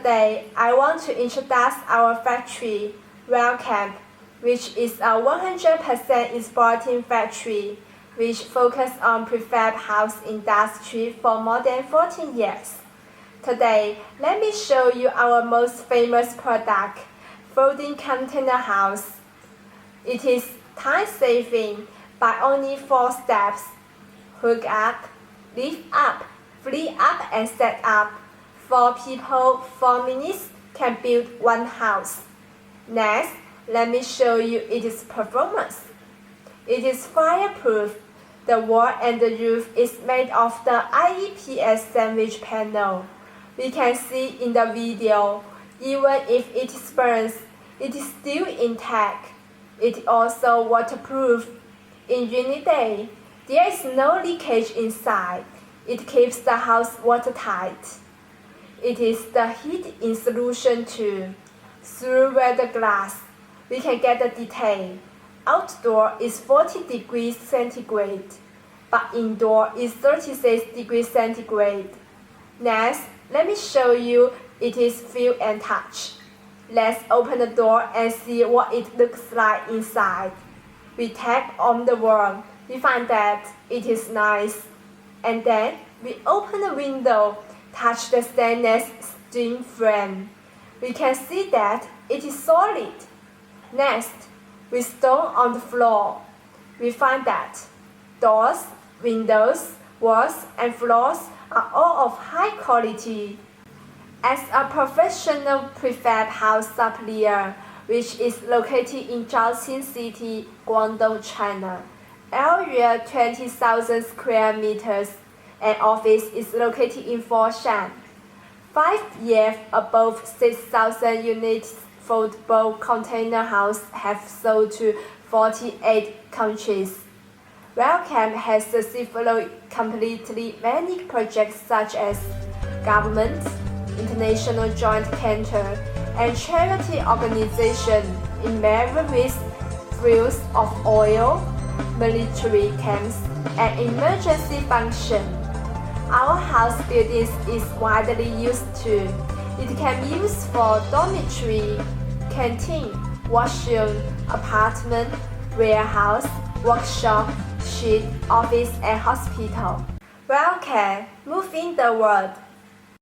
Today, I want to introduce our factory, Wellcamp, which is a 100% exporting factory, which focuses on prefab house industry for more than 14 years. Today, let me show you our most famous product, folding container house. It is time-saving by only 4 steps: hook up, lift up, flip up and set up. 4 people, 4 minutes can build one house. Next, let me show you its performance. It is fireproof. The wall and the roof is made of the IEPS sandwich panel. We can see in the video, even if it burns, it is still intact. It is also waterproof. In rainy day, there is no leakage inside. It keeps the house watertight. It is the heat in solution too. Through weather glass, we can get the detail. Outdoor is 40 degrees centigrade, but indoor is 36 degrees centigrade. Next, let me show you its feel and touch. Let's open the door and see what it looks like inside. We tap on the wall. We find that it is nice. And then we open the window, touch the stainless steel frame. We can see that it is solid. Next, we stone on the floor. We find that doors, windows, walls, and floors are all of high quality. As a professional prefab house supplier, which is located in Zhaoqing City, Guangdong, China, area 20,000 square meters, and office is located in Foshan. 5 years above 6,000 units foldable container house have sold to 48 countries. Wellcamp has successfully completed many projects such as government, international joint venture, and charity organizations in various fields of oil, military camps, and emergency functions. Our house buildings is widely used too. It can be used for dormitory, canteen, washroom, apartment, warehouse, workshop, shed, office, and hospital. Wellcamp, moving the world.